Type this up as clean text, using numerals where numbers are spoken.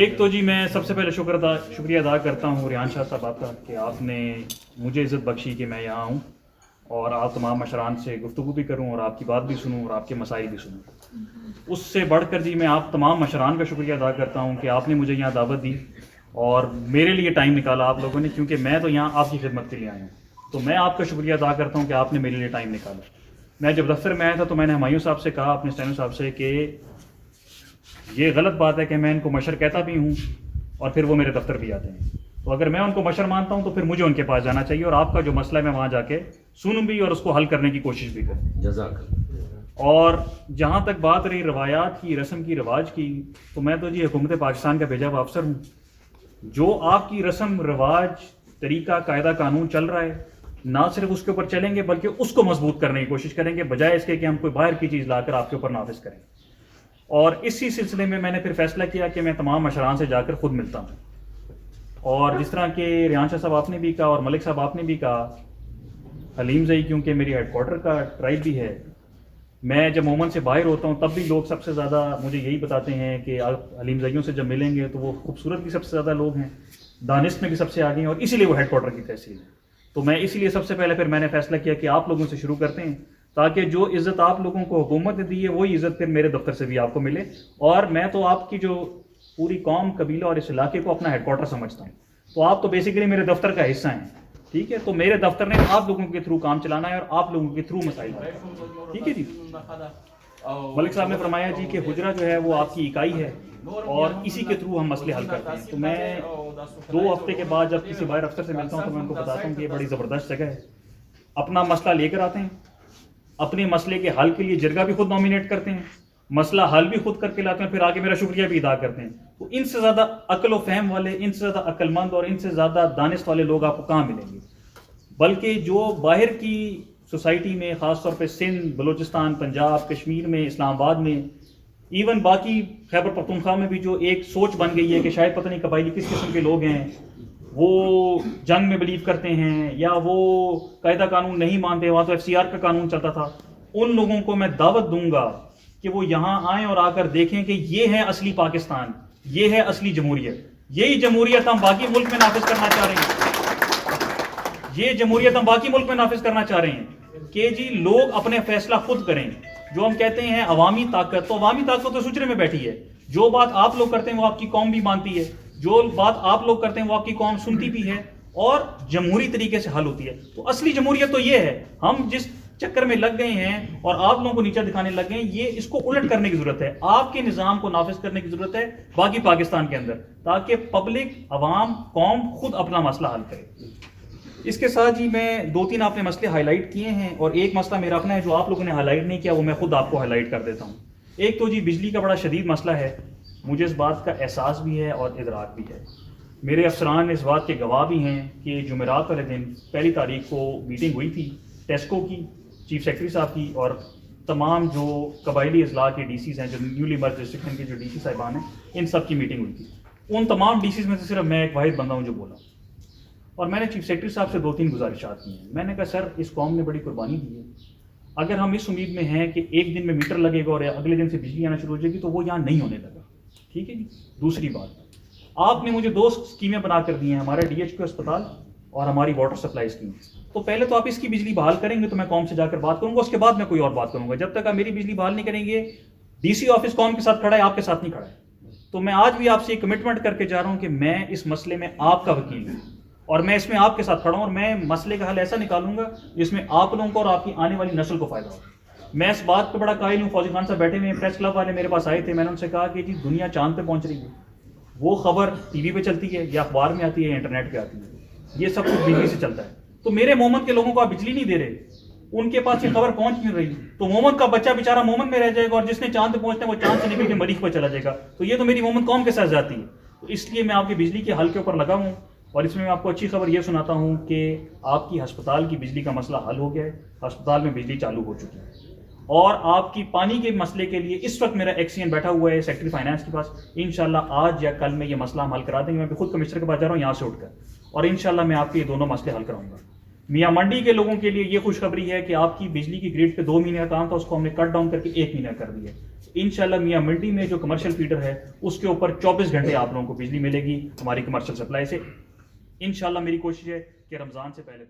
एक तो जी मैं सबसे पहले शुक्रिया अदा करता हूँ रियान शाह साहब आपका कि आपने मुझे इज़्ज़त बख्शी कि मैं यहाँ आऊँ और आप तमाम मशरान से गुफ्तगू भी करूँ और आपकी बात भी सुनूँ और आपके मसाइल भी सुनूँ। उससे बढ़कर जी मैं आप तमाम मशरान का शुक्रिया अदा करता हूँ कि आपने मुझे यहाँ दावत दी और मेरे लिए टाइम निकाला आप लोगों ने, क्योंकि मैं तो यहाँ आपकी खिदमत के लिए आया हूँ। तो मैं आपका शुक्रिया अदा करता हूँ कि आपने मेरे लिए टाइम निकाला। मैं जब दफ्तर में आया था तो मैंने हुमायूं साहब से कहा, अपने स्टैनो साहब से, कि ये गलत बात है कि मैं इनको मशर कहता भी हूँ और फिर वो मेरे दफ्तर भी आते हैं। तो अगर मैं उनको मशर मानता हूँ तो फिर मुझे उनके पास जाना चाहिए और आपका जो मसला है मैं वहाँ जाके सुनूँ भी और उसको हल करने की कोशिश भी करूँ। जज़ाक। और जहाँ तक बात रही रवायात की, रस्म की, रिवाज की, तो मैं तो जी हुकूमत पाकिस्तान का भेजा हुआ अफसर हूँ। जो आपकी रस्म रिवाज, तरीका, कायदा, कानून चल रहा है, ना सिर्फ उसके ऊपर चलेंगे बल्कि उसको मजबूत करने की कोशिश करेंगे, बजाय इसके कि हम कोई बाहर की चीज़ लाकर आपके ऊपर नाफिज करें। और इसी सिलसिले में मैंने फिर फैसला किया कि मैं तमाम मशरान से जाकर खुद मिलता हूँ। और जिस तरह के रियान शाह साहब आपने भी कहा और मलिक साहब आपने भी कहा, हलीमज़ई क्योंकि मेरी हेडक्वार्टर का ट्राइब भी है, मैं जब मोमन से बाहर होता हूँ तब भी लोग सबसे ज़्यादा मुझे यही बताते हैं कि आप हलीमज़ईयों से जब मिलेंगे तो वो खूबसूरत भी सबसे ज़्यादा लोग हैं, दानिश में भी सबसे आगे हैं और इसीलिए वो हेडक्वार्टर की तहसील है। तो मैं इसीलिए सबसे पहले फिर मैंने फैसला किया कि आप लोगों से शुरू करते हैं, ताकि जो इज़्ज़त आप लोगों को हुकूमत ने दी है वही इज़्ज़त फिर मेरे दफ्तर से भी आपको मिले। और मैं तो आपकी जो पूरी कौम, कबीला और इस इलाके को अपना हेडक्वार्टर समझता हूँ, तो आप तो बेसिकली मेरे दफ्तर का हिस्सा हैं, ठीक है। तो मेरे दफ्तर ने आप लोगों के थ्रू काम चलाना है और आप लोगों के थ्रू मसाइल, ठीक है जी। मलिक साहब ने फरमाया जी कि हुजरा जो है वो आपकी इकाई है और इसी के थ्रू हम मसले हल करते हैं। तो मैं 2 हफ्ते के बाद जब किसी बाहर अफसर से मिलता हूँ तो मैं उनको बताता हूँ कि ये बड़ी ज़बरदस्त जगह है, अपना मसला लेकर आते हैं, अपने मसले के हल के लिए जरगा भी खुद नॉमिनेट करते हैं, मसला हल भी खुद करके लाते हैं, फिर आगे मेरा शुक्रिया भी अदा करते हैं। तो इनसे ज़्यादा अक्ल व फहम वाले, इनसे ज़्यादा अक्लमंद और इनसे ज़्यादा दानिश वाले लोग आपको कहाँ मिलेंगे। बल्कि जो बाहर की सोसाइटी में, ख़ासतौर पे सिंध, बलूचिस्तान, पंजाब, कश्मीर में, इस्लामाबाद में, इवन बाकी खैबर पख्तूनख्वा में भी जो एक सोच बन गई है कि शायद पता नहीं कबायली किस किस्म के लोग हैं, वो जंग में बिलीव करते हैं या वो कायदा कानून नहीं मानते, वहाँ तो FCR का कानून चलता था। उन लोगों को मैं दावत दूंगा कि वो यहाँ आएँ और आकर देखें कि ये है असली पाकिस्तान, ये है असली जमहूरियत। यही जमहूरियत हम बाकी मुल्क में नाफिज करना चाह रहे हैं, ये जमहूरियत हम बाकी मुल्क में नाफिज करना चाह रहे हैं कि जी लोग अपने फैसला खुद करें। जो हम कहते हैं अवामी ताकत, तो अवामी ताकत तो सुचरे में बैठी है। जो बात आप लोग करते हैं वो आपकी कौम भी मानती है, जो बात आप लोग करते हैं वो आपकी कौम सुनती भी है और जमहूरी तरीके से हल होती है। तो असली जमहूरियत तो ये है। हम जिस चक्कर में लग गए हैं और आप लोगों को नीचा दिखाने लग गए हैं, ये इसको उलट करने की जरूरत है। आपके निज़ाम को नाफिज करने की जरूरत है बाकी पाकिस्तान के अंदर, ताकि पब्लिक, अवाम, कौम खुद अपना मसला हल करे। इसके साथ ही मैं 2-3 आपने मसले हाईलाइट किए हैं और एक मसला मेरा अपना है जो आप लोगों ने हाईलाइट नहीं किया, वो मैं खुद आपको हाईलाइट कर देता हूँ। एक तो जी बिजली का बड़ा शदीद मसला है, मुझे इस बात का एहसास भी है और इदराक भी है। मेरे अफसरान इस बात के गवाह भी हैं कि जुमेरात वाले दिन 1 तारीख को मीटिंग हुई थी टेस्को की, चीफ सेक्रेटरी साहब की और तमाम जो कबायली अजला के DCs हैं, जो न्यूली मर्ज डिस्ट्रिक्शन के जो DC साहिबान हैं, इन सब की मीटिंग हुई थी। उन तमाम DCs में से सिर्फ मैं एक वाहिद बंदा हूँ जो बोला और मैंने चीफ सेक्रेटरी साहब से 2-3 गुजारिशात की हैं। मैंने कहा सर, इस कौम ने बड़ी कुर्बानी दी है, अगर हम इस उम्मीद में हैं कि एक दिन में मीटर लगेगा और अगले दिन से बिजली आना शुरू हो जाएगी, तो वो यहाँ नहीं होने लगा, ठीक है जी। दूसरी बात, आपने मुझे 2 स्कीमें बना कर दी हैं, हमारा DHQ अस्पताल और हमारी वाटर सप्लाई स्कीम। तो पहले तो आप इसकी बिजली बहाल करेंगे तो मैं कौम से जाकर बात करूंगा, उसके बाद मैं कोई और बात करूंगा। जब तक आप मेरी बिजली बहाल नहीं करेंगे, DC ऑफिस कौम के साथ खड़ा है, आपके साथ नहीं खड़ा है। तो मैं आज भी आपसे कमिटमेंट करके जा रहा हूं कि मैं इस मसले में आपका वकील हूं और मैं इसमें आपके साथ खड़ा हूं और मैं मसले का हल ऐसा निकालूंगा जिसमें आप लोगों को और आपकी आने वाली नस्ल को फायदा हो। मैं इस बात पे बड़ा कायल हूँ, फौजी खान साहब बैठे हुए हैं, प्रेस क्लब वाले मेरे पास आए थे, मैंने उनसे कहा कि जी दुनिया चांद पे पहुंच रही है, वो खबर टीवी पे चलती है या अखबार में आती है या इंटरनेट पे आती है, ये सब कुछ बिजली से चलता है। तो मेरे मोहम्मद के लोगों को आप बिजली नहीं दे रहे, उनके पास ये खबर पहुंच क्यों रही? तो मोहम्मद का बच्चा बेचारा मोहम्मद में रह जाएगा और जिसने चांद पे पहुंचना है वो चांद से निकल के मरीख पर चला जाएगा। तो ये तो मेरी मोहम्मद कौम के साथ जाती है। तो इसलिए मैं आपकी बिजली के हल के ऊपर लगा हूँ और इसमें मैं आपको अच्छी खबर ये सुनाता हूँ कि आपकी अस्पताल की बिजली का मसला हल हो गया है, अस्पताल में बिजली चालू हो चुकी है। और आपकी पानी के मसले के लिए इस वक्त मेरा एक्सीएन बैठा हुआ है सेक्रेटरी फाइनेंस के पास, इंशाल्लाह आज या कल में ये मसला हम हल करा देंगे। मैं भी खुद कमिश्नर के पास जा रहा हूँ यहाँ से उठकर, और इंशाल्लाह मैं आपके ये दोनों मसले हल कराऊंगा। मियाँ मंडी के लोगों के लिए ये खुशखबरी है कि आपकी बिजली की ग्रिड पे 2 महीने का काम था, उसको हमने कट डाउन करके 1 महीना कर दिया। इंशाल्लाह मियाँ मंडी में जो कमर्शियल फीडर है उसके ऊपर 24 घंटे आप लोगों को बिजली मिलेगी हमारी कमर्शियल सप्लाई से। इंशाल्लाह मेरी कोशिश है कि रमज़ान से पहले